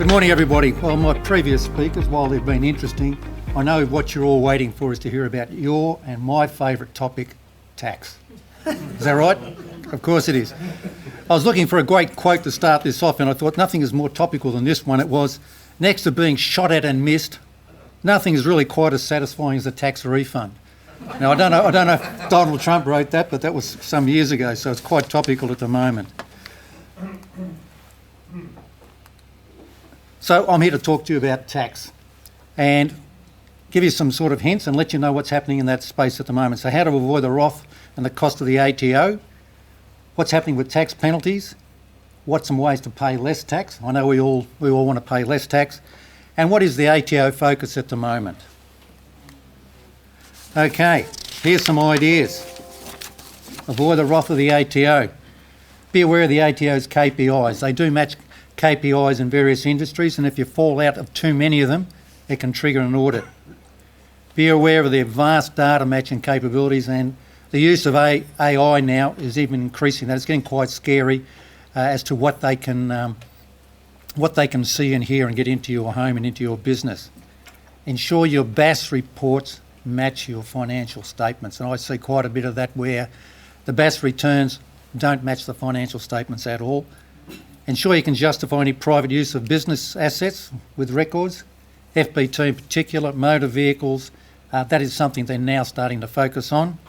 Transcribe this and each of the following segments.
Good morning, everybody. Well, my previous speakers, while they've been interesting, I know what you're all waiting for is to hear about your and my favourite topic, tax. Is that right? Of course it is. I was looking for a great quote to start this off, and I thought nothing is more topical than this one. It was, next to being shot at and missed, nothing is really quite as satisfying as a tax refund. Now, I don't know if Donald Trump wrote that, but that was some years ago, so it's quite topical at the moment. So I'm here to talk to you about tax and give you some sort of hints and let you know what's happening in that space at the moment. So how to avoid the wrath and the cost of the ATO, what's happening with tax penalties, what's some ways to pay less tax. I know we all want to pay less tax. And what is the ATO focus at the moment? Okay, here's some ideas. Avoid the wrath of the ATO. Be aware of the ATO's KPIs. They do match KPIs in various industries, and if you fall out of too many of them, it can trigger an audit. Be aware of their vast data matching capabilities, and the use of AI now is even increasing that. It's getting quite scary as to what they can see and hear and get into your home and into your business. Ensure your BAS reports match your financial statements, and I see quite a bit of that where the BAS returns don't match the financial statements at all. Ensure you can justify any private use of business assets with records, FBT in particular, motor vehicles. That is something they're now starting to focus on.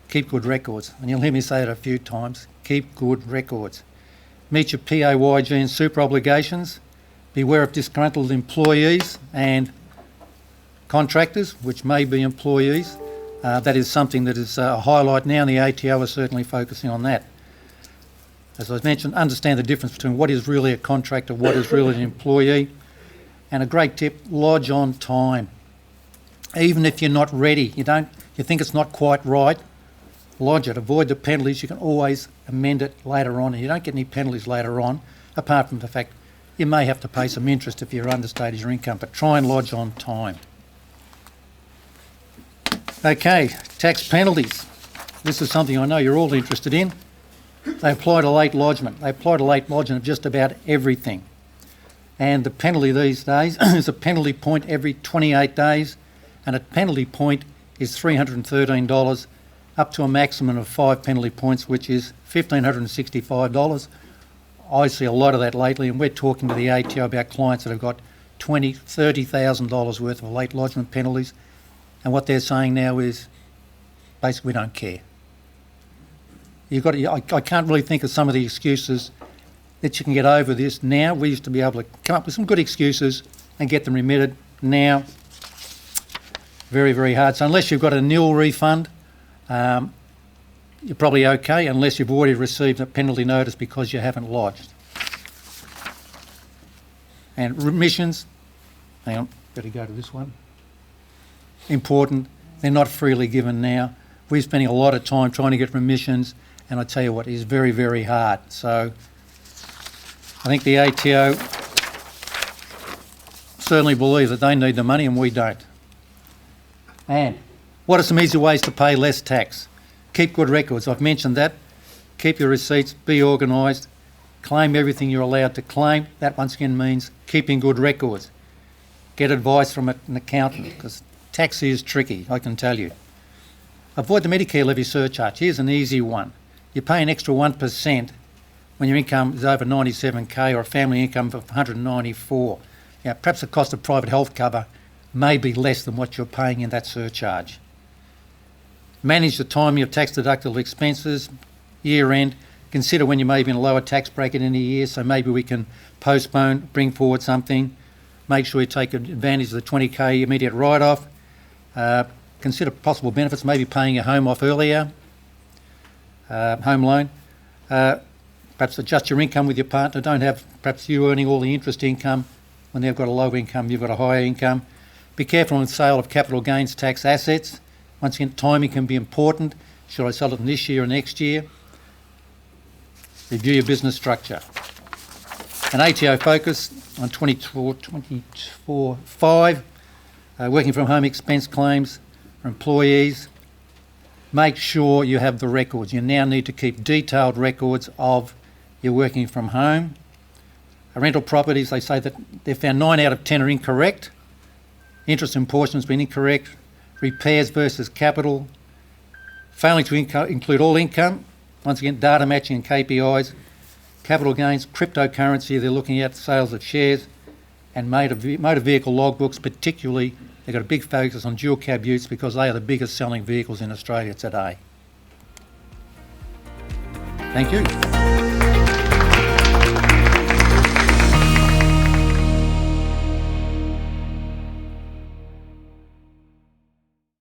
Keep good records, and you'll hear me say it a few times. Keep good records. Meet your PAYG and super obligations. Beware of disgruntled employees and contractors, which may be employees. That is something that is a highlight now, and the ATO is certainly focusing on that. As I mentioned, understand the difference between what is really a contractor, what is really an employee. And a great tip, lodge on time. Even if you're not ready, you think it's not quite right, lodge it. Avoid the penalties. You can always amend it later on, and you don't get any penalties later on, apart from the fact you may have to pay some interest if you're understated your income, but try and lodge on time. Okay, tax penalties. This is something I know you're all interested in. They apply to late lodgement. They apply to late lodgement of just about everything. And the penalty these days is a penalty point every 28 days, and a penalty point is $313 up to a maximum of 5 penalty points, which is $1,565. I see a lot of that lately, and we're talking to the ATO about clients that have got $20,000, $30,000 worth of late lodgement penalties, and what they're saying now is basically we don't care. I can't really think of some of the excuses that you can get over this now. We used to be able to come up with some good excuses and get them remitted. Now, very, very hard. So unless you've got a nil refund, you're probably okay, unless you've already received a penalty notice because you haven't lodged. And remissions, hang on, better go to this one. Important, they're not freely given now. We're spending a lot of time trying to get remissions, and I tell you what, it is very, very hard. So I think the ATO certainly believe that they need the money and we don't. And what are some easy ways to pay less tax? Keep good records. I've mentioned that. Keep your receipts, be organised, claim everything you're allowed to claim. That once again means keeping good records. Get advice from an accountant, because tax is tricky, I can tell you. Avoid the Medicare levy surcharge. Here's an easy one. You pay an extra 1% when your income is over 97k or a family income of 194. Now, perhaps the cost of private health cover may be less than what you're paying in that surcharge. Manage the timing of tax deductible expenses, year end. Consider when you may be in a lower tax bracket in a year, so maybe we can postpone, bring forward something. Make sure you take advantage of the 20k immediate write-off. Consider possible benefits, maybe paying your home off earlier, home loan. Perhaps adjust your income with your partner. Don't have perhaps you earning all the interest income when they've got a low income, you've got a higher income. Be careful on the sale of capital gains tax assets. Once again, timing can be important. Should I sell it this year or next year? Review your business structure. An ATO focus on 24.5, working from home expense claims for employees. Make sure you have the records. You now need to keep detailed records of your working from home. Rental properties, they say that they've found 9 out of 10 are incorrect. Interest in portion has been incorrect. Repairs versus capital. Failing to include all income. Once again, data matching and KPIs. Capital gains, cryptocurrency, they're looking at sales of shares, and motor vehicle logbooks, particularly, they've got a big focus on dual cab utes because they are the biggest selling vehicles in Australia today. Thank you.